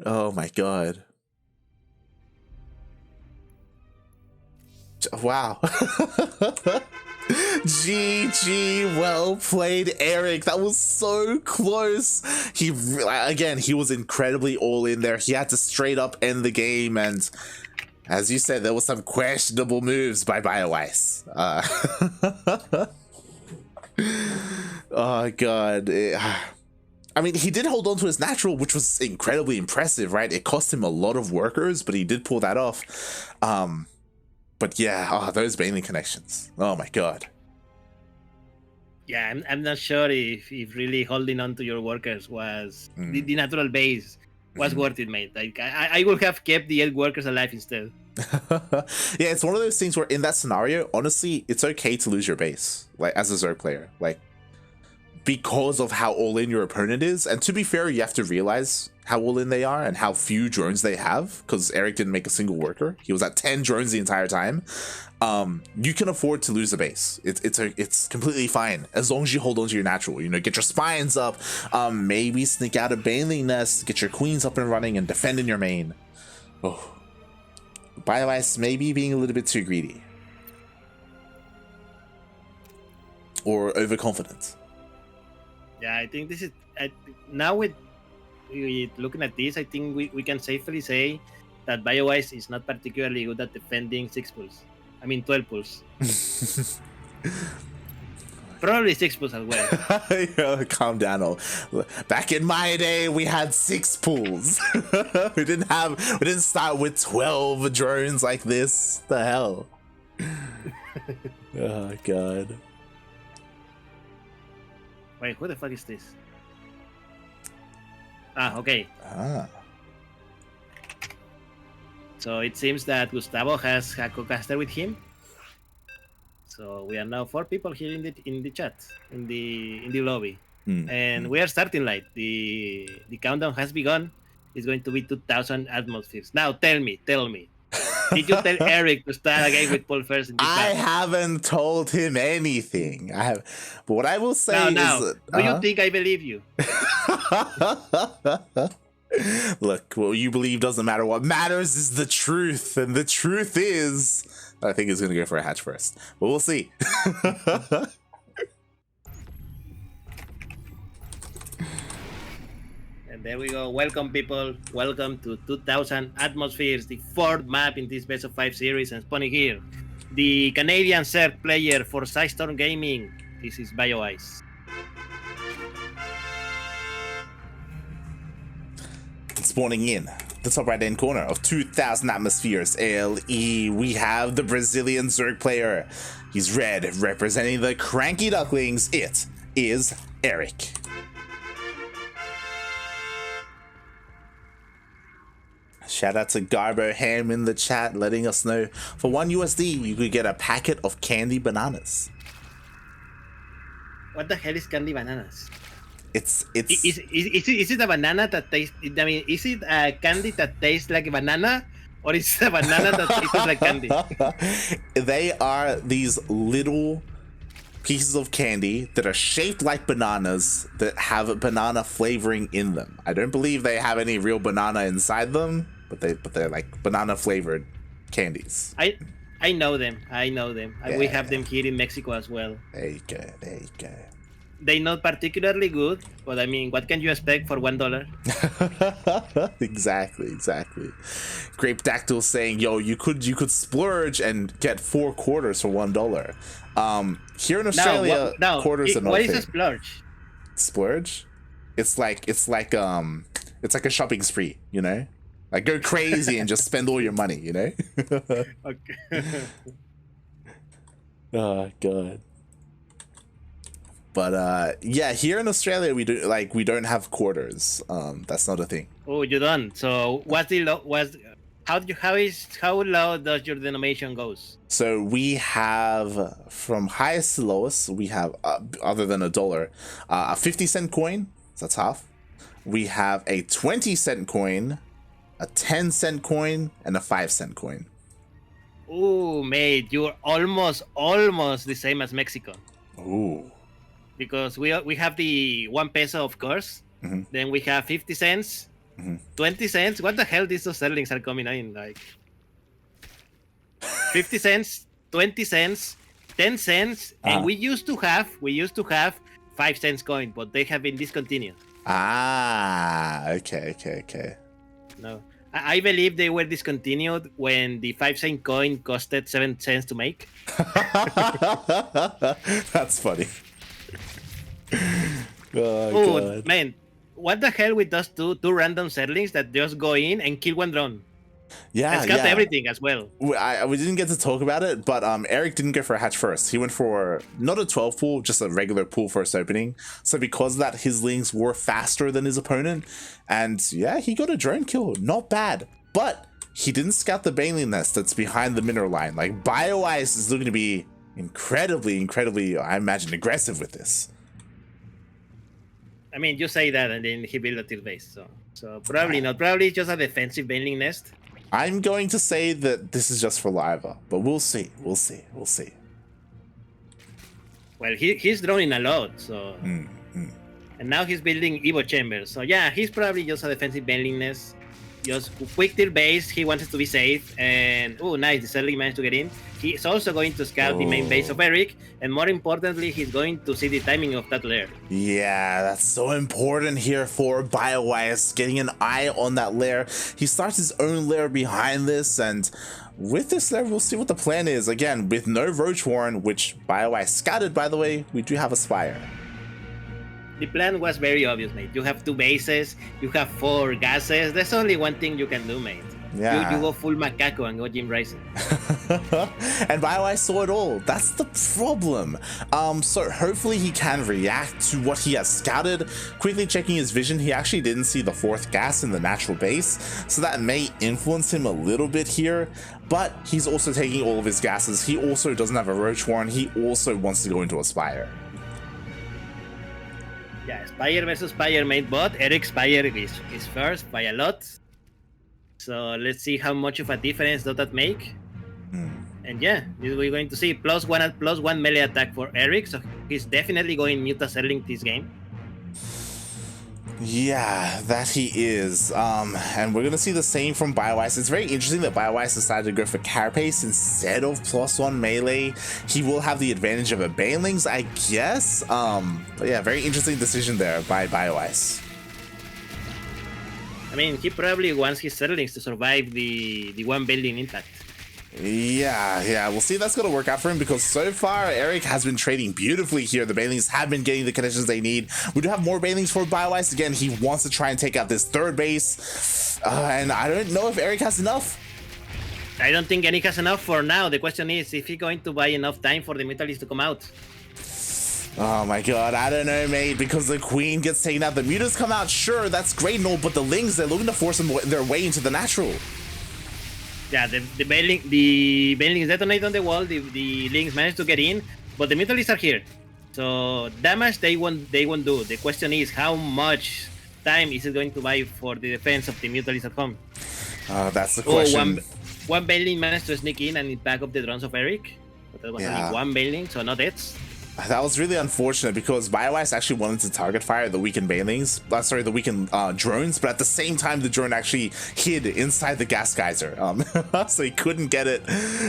Oh my god. Wow. GG, well played, Erik. That was so close. He was incredibly all in there. He had to straight up end the game, and as you said, there was some questionable moves by Bioice. Oh god. I mean, he did hold on to his natural, which was incredibly impressive, right? It cost him a lot of workers, but he did pull that off. But yeah, those Baneling connections. Oh my god. Yeah, I'm not sure if really holding on to your workers was the natural base was worth it, mate. Like I would have kept the 8 workers alive instead. Yeah, it's one of those things where in that scenario, honestly, it's okay to lose your base, like as a Zerg player, like because of how all in your opponent is. And to be fair, you have to realize how all in they are and how few drones they have, because Erik didn't make a single worker. He was at 10 drones the entire time. You can afford to lose a base. It's completely fine as long as you hold on to your natural. You know, get your spines up, maybe sneak out a Baneling nest, get your queens up and running, and defend in your main. Oh, Bioice maybe being a little bit too greedy or overconfident. Yeah, I think this is now with looking at this, I think we can safely say that Bioice is not particularly good at defending 6 pulls. I mean 12 pulls. Probably 6 pulls as well. Calm down. Back in my day, we had 6 pools. we didn't start with 12 drones like this. The hell. Oh god. Wait, who the fuck is this? Okay. So it seems that Gustavo has a co-caster with him. So we are now 4 people here in the chat, in the lobby, and we are starting light. The countdown has begun. It's going to be 2,000 atmospheres. Now tell me, did you tell Erik to start again with Paul first? I haven't told him anything. But what I will say is, do you think I believe you? Look, what you believe doesn't matter. What matters is the truth, and the truth is, I think he's gonna go for a hatch first, but we'll see. And there we go. Welcome, people. Welcome to 2,000 Atmospheres, the 4th map in this Best of 5 series. And spawning here, the Canadian third player for Sidestorm Gaming. This is Bioice. Spawning in the top right hand corner of 2,000 Atmospheres LE, we have the Brazilian Zerg player. He's red, representing the CranKy Ducklings. It is Erik. Shout out to Garbo Ham in the chat, letting us know for $1 you could get a packet of candy bananas. What the hell is candy bananas? Is it a banana that tastes? I mean, is it a candy that tastes like a banana, or is it a banana that tastes like candy? They are these little pieces of candy that are shaped like bananas that have banana flavoring in them. I don't believe they have any real banana inside them, but they're like banana flavored candies. I know them. Yeah. We have them here in Mexico as well. There you go. They're not particularly good, but I mean, what can you expect for $1? Exactly. Grape Dactyl saying, "Yo, you could splurge and get 4 quarters for $1." Here in Australia, quarters are not. What is a splurge? Splurge? It's like a shopping spree, you know? Like go crazy and just spend all your money, you know? Okay. Oh god. But yeah, here in Australia we don't have quarters. That's not a thing. Oh, you don't. So how low does your denomination goes? So we have from highest to lowest. We have other than $1, a 50-cent coin. So that's half. We have a 20-cent coin, a 10-cent coin, and a 5-cent coin. Oh, mate, you're almost the same as Mexico. Ooh. Because we have the 1 peso, of course. Mm-hmm. Then we have 50 cents, 20 cents. What the hell? These sterlings are coming in like 50 cents, 20 cents, 10 cents, and we used to have 5 cents coin, but they have been discontinued. Okay. No, I believe they were discontinued when the 5-cent coin costed 7 cents to make. That's funny. Oh man, what the hell with those two random settlings that just go in and kill 1 drone? Yeah, it's got everything as well. We didn't get to talk about it, but Erik didn't go for a hatch first. He went for not a 12 pool, just a regular pool first opening. So because of that, his lings were faster than his opponent, and yeah, he got a drone kill. Not bad, but he didn't scout the baneling nest that's behind the mineral line. Like Bioice is looking to be incredibly, I imagine, aggressive with this. I mean, you say that, and then he built a tier base, so probably not. Probably just a defensive baneling nest. I'm going to say that this is just for Liva, but we'll see. Well, he's droning a lot, so and now he's building Evo chambers. So yeah, he's probably just a defensive baneling nest. just quick tier base. He wants to be safe, and oh, nice! The Zerling managed to get in. He's also going to scout the main base of Erik, and more importantly, he's going to see the timing of that lair. Yeah, that's so important here for Bioice, getting an eye on that lair. He starts his own lair behind this, and with this lair, we'll see what the plan is. Again, with no Roach Warren, which Bioice scouted, by the way, we do have a Spire. The plan was very obvious, mate. You have 2 bases, you have 4 gases. There's only one thing you can do, mate. Yeah. You go full macaco and go Jim Rising. And Bioice saw it all. That's the problem. So hopefully he can react to what he has scouted. Quickly checking his vision, he actually didn't see the 4th gas in the natural base, so that may influence him a little bit here. But he's also taking all of his gases. He also doesn't have a Roach Warren. He also wants to go into a Spire. Yeah, Spire versus Spire, mate. But Erik Spire is first by a lot. So let's see how much of a difference does that make. And yeah, we're going to see +1 melee attack for Erik. So he's definitely going Muta Zerling this game. Yeah, that he is. And we're gonna see the same from Bioice. It's very interesting that Bioice decided to go for Carapace instead of +1 melee. He will have the advantage of a Banelings, I guess. But yeah, very interesting decision there by Bioice. I mean, he probably wants his Zerlings to survive the 1 building impact. Yeah, we'll see if that's going to work out for him, because so far Erik has been trading beautifully here. The Banelings have been getting the connections they need. We do have more Banelings for Bioice. Again, he wants to try and take out this 3rd base, and I don't know if Erik has enough. I don't think Erik has enough for now. The question is if he's going to buy enough time for the Mutalisks to come out. Oh my god, I don't know, mate, because the Queen gets taken out. The Mutas come out, sure, that's great and all, but the Lings, they're looking to force their way into the natural. Yeah, the Banelings detonate on the wall, the Lings manage to get in, but the Mutalisks are here. So damage they won't do. The question is how much time is it going to buy for the defense of the Mutalisks at home? That's the question. One Baneling managed to sneak in and back up the drones of Erik. But that was only 1 Baneling, so no deaths. That was really unfortunate, because Bioice actually wanted to target fire the weakened Banelings, the weakened drones, but at the same time the drone actually hid inside the gas geyser, so he couldn't get it.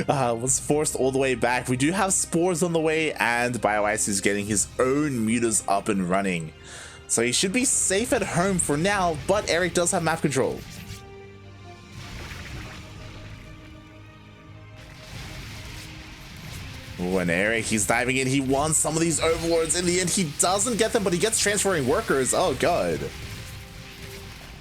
Was forced all the way back. We do have spores on the way, and Bioice is getting his own mutas up and running, so he should be safe at home for now. But Erik does have map control. Ooh, and Erik, he's diving in. He wants some of these overlords. In the end, he doesn't get them, but he gets transferring workers. Oh, God.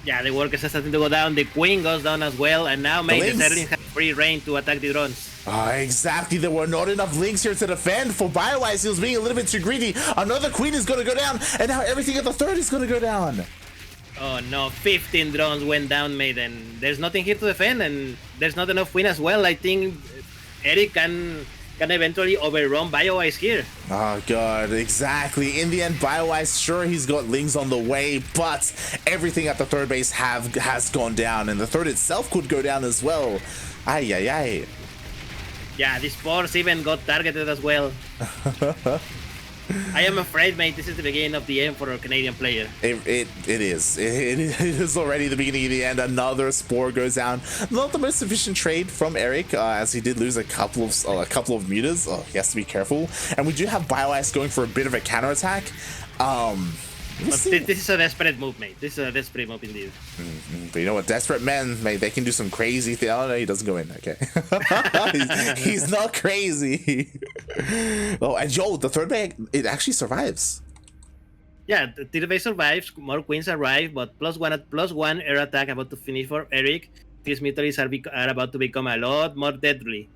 Yeah, the workers are starting to go down. The Queen goes down as well. And now, mate, the Zerlings have free reign to attack the drones. Exactly. There were not enough Lings here to defend. For Bioice, he was being a little bit too greedy. Another Queen is going to go down, and now everything at the 3rd is going to go down. Oh, no. 15 drones went down, mate, and there's nothing here to defend, and there's not enough Queen as well. I think Erik can eventually overrun Bioice here. Oh god, exactly. In the end, Bioice, sure, he's got Lings on the way, but everything at the 3rd base has gone down, and the 3rd itself could go down as well. Ay. Yeah, the spores even got targeted as well. I am afraid, mate, this is the beginning of the end for our Canadian player. It is. It is already the beginning of the end. Another spore goes down. Not the most efficient trade from Erik, as he did lose a couple of mutas. Oh, he has to be careful. And we do have Bioice going for a bit of a counterattack. This is a desperate move, mate. This is a desperate move indeed. But you know what? Desperate men, mate, they can do some crazy things. Oh, no, he doesn't go in. Okay. he's not crazy. Oh, and yo, the 3rd bag, it actually survives. Yeah, the 3rd base survives. More Queens arrive, but +1 air attack about to finish for Erik. These Mutalisks are about to become a lot more deadly.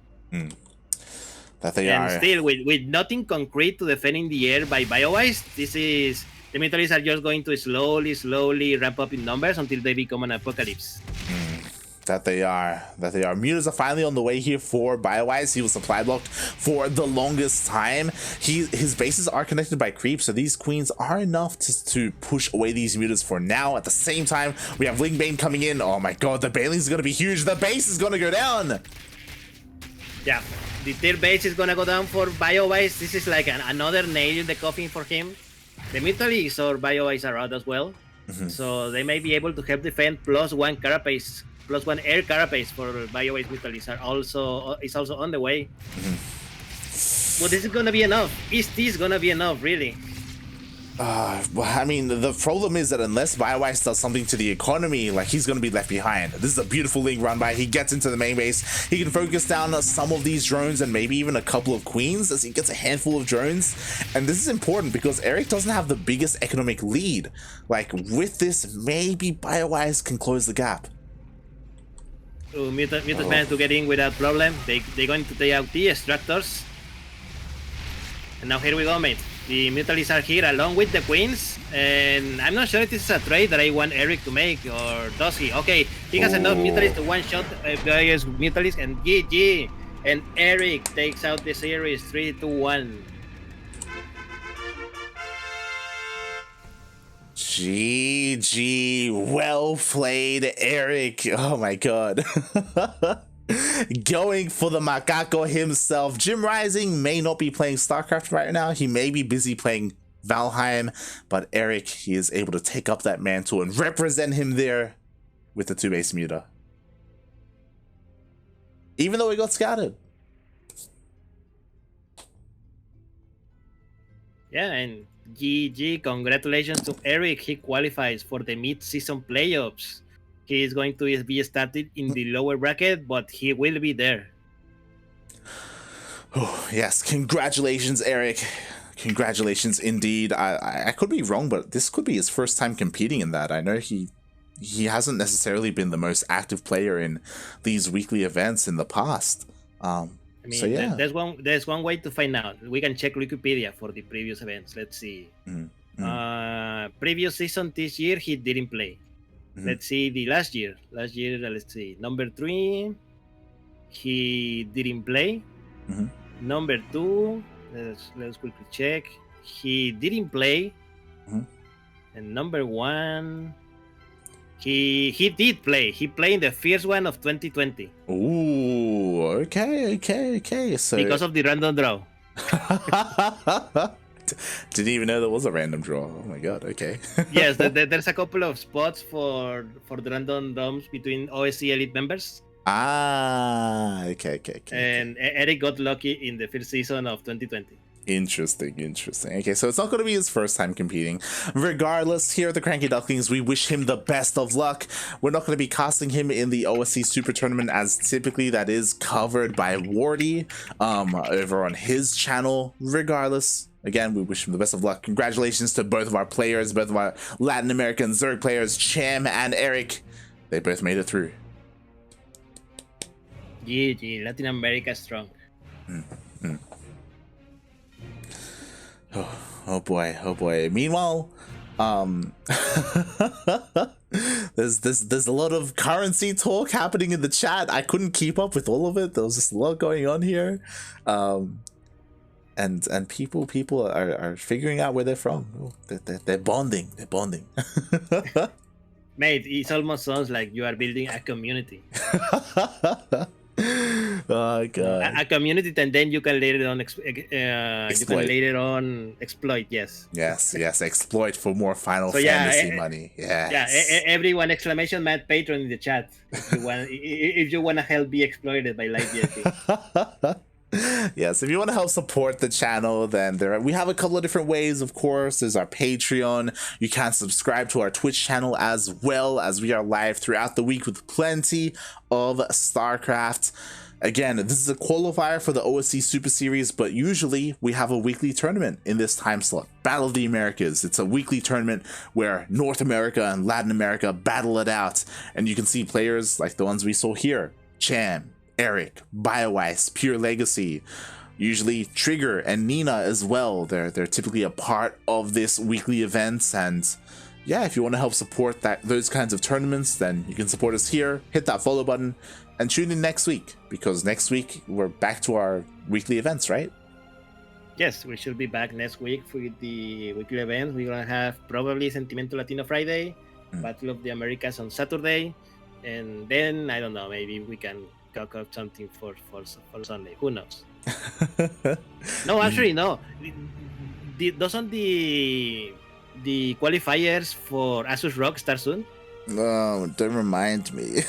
That they are. And still, with nothing concrete to defend in the air by Bioice, the Mutalisks are just going to slowly ramp up in numbers until they become an apocalypse. That they are. Mutas are finally on the way here for Bioice. He was supply blocked for the longest time. His bases are connected by creep, so these Queens are enough to push away these Mutas for now. At the same time, we have Lingbane coming in. Oh my god, the Banelings is going to be huge. The base is going to go down. Yeah, the 3rd base is going to go down for Bioice. This is like another nail in the coffin for him. The Mutalisks or Bioice are out as well. So they may be able to help defend +1 carapace, +1 air carapace for Bioice Mutalis is also on the way. But this is gonna be enough. Is this gonna be enough, really? Well, I mean, the problem is that unless Bioice does something to the economy, like, he's going to be left behind. This is a beautiful link run by. He gets into the main base. He can focus down on some of these drones and maybe even a couple of queens as he gets a handful of drones. And this is important because Erik doesn't have the biggest economic lead. Like, with this, maybe Bioice can close the gap. Mutant managed to get in without problem. They're going to take out the extractors. And now here we go, mate. The Mutalists are here along with the queens, and I'm not sure if this is a trade that I want Erik to make, or does he? Okay, he has enough Mutalists to one-shot various Mutalists, and GG! And Erik takes out the series 3-1. GG, well played, Erik. Oh my god. Going for the macaco himself. Jim Rising may not be playing StarCraft right now. He may be busy playing Valheim, but Erik, he is able to take up that mantle and represent him there with the 2-base muta. Even though he got scouted. Yeah, and GG, congratulations to Erik. He qualifies for the mid-season playoffs. He is going to be started in the lower bracket, but he will be there. Oh, yes. Congratulations, Erik. Congratulations indeed. I could be wrong, but this could be his first time competing in that. I know he hasn't necessarily been the most active player in these weekly events in the past. I mean, so yeah. There's one way to find out. We can check Wikipedia for the previous events. Let's see. Previous season this year, he didn't play. Let's see the last year. Let's see. Number 3, he didn't play. Number 2, let's quickly check. He didn't play. And number 1, he did play. He played in the first one of 2020. Ooh, okay. So because of the random draw. Didn't even know there was a random draw. Oh my god, okay. Yes, there's a couple of spots for the random draws between OSC elite members. Okay. And Erik got lucky in the first season of 2020. Interesting. Okay, so it's not going to be his first time competing. Regardless, here at the CranKy Ducklings, we wish him the best of luck. We're not going to be casting him in the OSC Super Tournament, as typically that is covered by Wardy over on his channel. Regardless, again, we wish him the best of luck. Congratulations to both of our players, both of our Latin American Zerg players, Cham and Erik. They both made it through. GG, Latin America strong. Oh boy. Meanwhile, there's a lot of currency talk happening in the chat. I couldn't keep up with all of it. There was just a lot going on here. And people are figuring out where they're from. They're bonding. Mate, it almost sounds like you are building a community. Oh god. A community, and then you can later on exploit. Yes, exploit for more Final Fantasy money. Yeah, everyone exclamation mark Patreon in the chat if you want to help be exploited by live VIP. Yes, if you want to help support the channel, then we have a couple of different ways. Of course, there's our Patreon. You can subscribe to our Twitch channel as well, as we are live throughout the week with plenty of StarCraft. Again, this is a qualifier for the OSC Super Series, but usually we have a weekly tournament in this time slot. Battle of the Americas. It's a weekly tournament where North America and Latin America battle it out, and you can see players like the ones we saw here: Cham, Erik, Bioice, Pure Legacy, usually Trigger and Nina as well. They're typically a part of this weekly events, and yeah, if you want to help support those kinds of tournaments, then you can support us here. Hit that follow button and tune in next week, because next week we're back to our weekly events, right? Yes, we should be back next week for the weekly events. We're gonna have probably Sentimento Latino Friday, Battle of the Americas on Saturday, and then I don't know, maybe we can cook up something for Sunday. Who knows? No, actually, no. Doesn't the the qualifiers for Asus Rock start soon. No, don't remind me.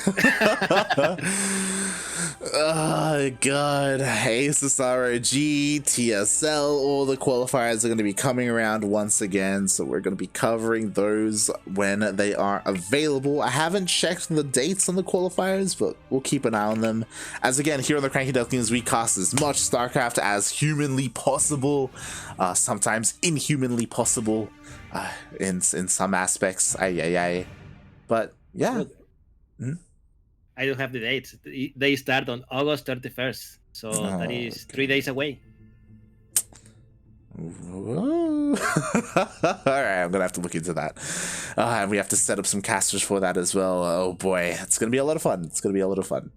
Oh god, Asus ROG, TSL, all the qualifiers are going to be coming around once again, so we're going to be covering those when they are available. I haven't checked the dates on the qualifiers, but we'll keep an eye on them. As again, here on the CranKy Ducklings, we cast as much StarCraft as humanly possible, sometimes inhumanly possible, in some aspects. But yeah. I don't have the dates. They start on August 31st, so that is 3 days away. All right, I'm gonna have to look into that. And we have to set up some casters for that as well. Oh boy, it's gonna be a lot of fun. It's gonna be a lot of fun.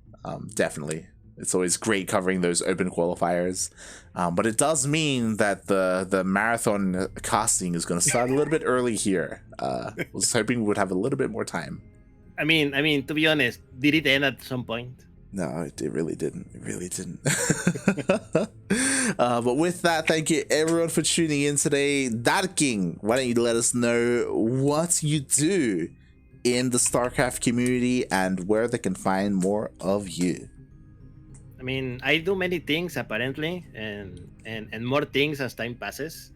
Definitely. It's always great covering those open qualifiers. But it does mean that the marathon casting is going to start a little bit early here. I was hoping we would have a little bit more time. I mean, to be honest, did it end at some point? No, it really didn't. It really didn't. But with that, thank you everyone for tuning in today. Ducklings, why don't you let us know what you do in the StarCraft community and where they can find more of you? I mean, I do many things apparently, and more things as time passes.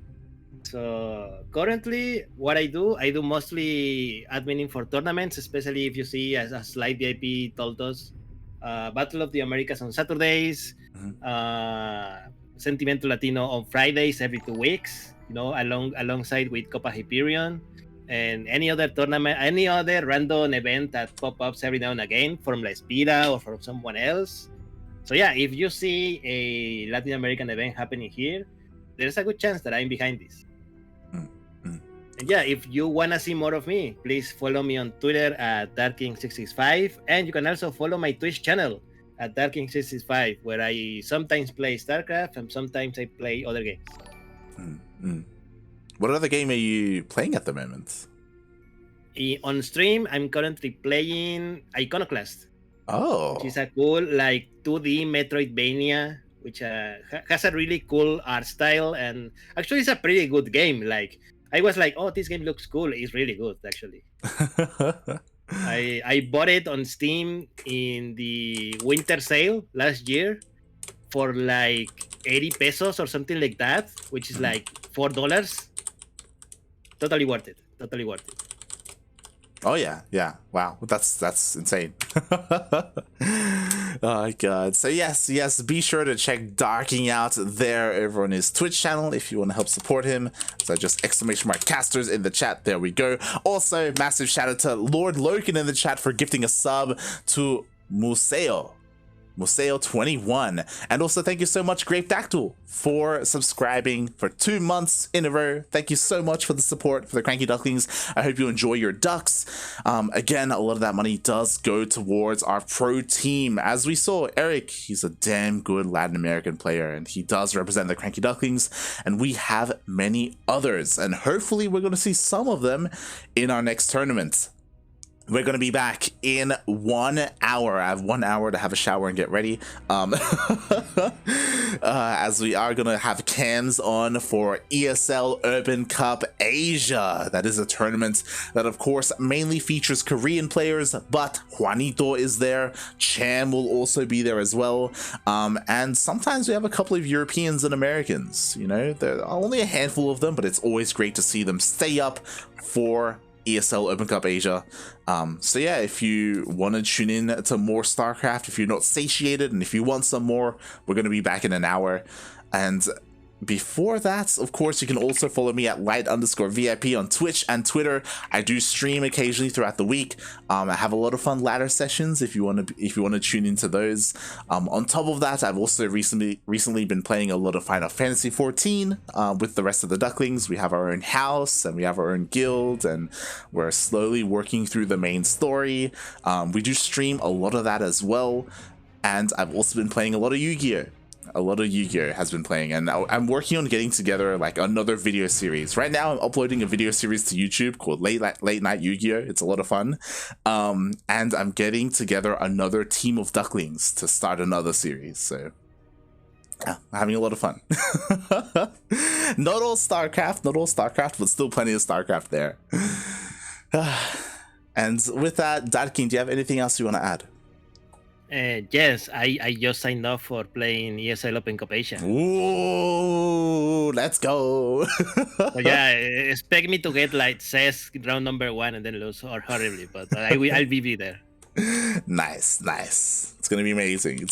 So currently, what I do mostly adminning for tournaments, especially if you see, as Slide VIP told us, Battle of the Americas on Saturdays, Sentimental Latino on Fridays every 2 weeks, you know, alongside with Copa Hyperion, and any other tournament, any other random event that pop-ups every now and again from La Espira or from someone else. So yeah, if you see a Latin American event happening here, there's a good chance that I'm behind this. And yeah, if you want to see more of me, please follow me on Twitter at Ducklings665, and you can also follow my Twitch channel at Ducklings665, where I sometimes play StarCraft and sometimes I play other games. What other game are you playing at the moment? On stream, I'm currently playing Iconoclast. Oh. Which is a cool, like, 2D Metroidvania, which has a really cool art style, and actually it's a pretty good game. Like, I was like, oh, this game looks cool. It's really good, actually. I bought it on Steam in the winter sale last year for like 80 pesos or something like that, which is like $4. Totally worth it. Totally worth it. Oh yeah, wow, that's insane. Oh god. So yes, be sure to check Darking out there over on his Twitch channel if you want to help support him. So just exclamation mark casters in the chat. There we go. Also, massive shout out to Lord Loken in the chat for gifting a sub to Museo21, and also thank you so much Grape Dactyl for subscribing for 2 months in a row. Thank you so much for the support for the CranKy Ducklings. I hope you enjoy your ducks. Again, a lot of that money does go towards our pro team. As we saw, Erik, he's a damn good Latin American player, and he does represent the CranKy Ducklings, and we have many others, and hopefully we're going to see some of them in our next tournament. We're going to be back in 1 hour. I have 1 hour to have a shower and get ready. As we are going to have cams on for ESL Urban Cup Asia. That is a tournament that, of course, mainly features Korean players, but Juanito is there. Cham will also be there as well. And sometimes we have a couple of Europeans and Americans. You know, there are only a handful of them, but it's always great to see them stay up for ESL Open Cup Asia. So yeah, if you want to tune in to more StarCraft, if you're not satiated, and if you want some more, we're going to be back in an hour. And before that, of course, you can also follow me at light_VIP on Twitch and Twitter. I do stream occasionally throughout the week. I have a lot of fun ladder sessions if you want to tune into those. On top of that, I've also recently been playing a lot of Final Fantasy 14 with the rest of the Ducklings. We have our own house and we have our own guild, and we're slowly working through the main story. We do stream a lot of that as well, and I've also been playing a lot of Yu-Gi-Oh! A lot of Yu-Gi-Oh! Has been playing, and I'm working on getting together like another video series. Right now I'm uploading a video series to YouTube called Late Night Yu-Gi-Oh! It's a lot of fun. And I'm getting together another team of Ducklings to start another series. So Having a lot of fun. Not all StarCraft, but still plenty of StarCraft there. And with that, Ducklings, do you have anything else you want to add? Yes, I just signed up for playing ESL Open Cup Asia. Ooh, let's go. So yeah, expect me to get like CES round number 1 and then lose horribly, but I'll be there. Nice. It's gonna be amazing.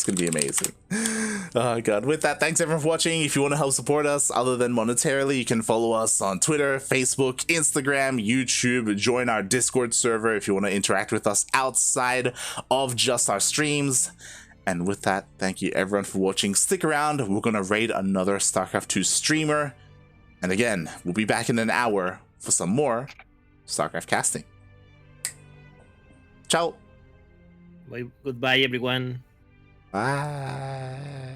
Oh god. With that, thanks everyone for watching. If you want to help support us other than monetarily, you can follow us on Twitter, Facebook, Instagram, YouTube. Join our Discord server if you want to interact with us outside of just our streams. And with that, thank you everyone for watching. Stick around, we're gonna raid another StarCraft 2 streamer. And again, we'll be back in an hour for some more StarCraft casting. Ciao. Goodbye, everyone. Bye.